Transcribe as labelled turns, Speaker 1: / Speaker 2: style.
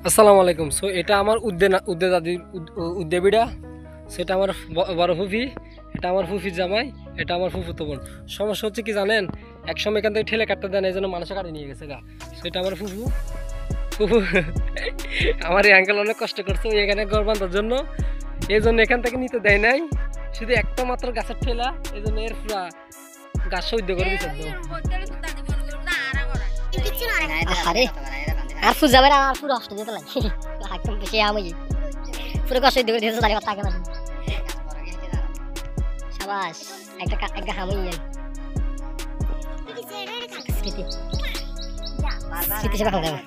Speaker 1: আসসালামু আলাইকুম। সো এটা আমার উদ্দে দাদি উদ্দে বিড়া। সেটা আমার বড় ফুফি, এটা আমার ফুফির জামাই, এটা আমার ফুফুতো বোন। সমস্যা হচ্ছে কি জানেন, একসময় এখান থেকে ঠেলে কাটতে দেন, এই জন্য মানুষে কাটে নিয়ে গেছে গা। সেটা আমার ফুফু ফুফু আমার এই আঙ্কেল অনেক কষ্ট করছে ওই এখানে ঘর বাঁধার জন্য, এই জন্য এখান থেকে নিতে দেয় নাই। শুধু একটা মাত্র গাছের ঠেলা, এই জন্য এর পুরা গাছ সহ্য করে দিচ্ছে একদম।
Speaker 2: আরে আর ফুল যাবে না, আর পুরো কষ্ট দিতে লাগে একদম বেশি আমি পুরো কষ্ট দিতে দিতে জানি তাকে না শাবাশ একটা হামই যাই স্মৃতি স্মৃতি সেবা খাওয়া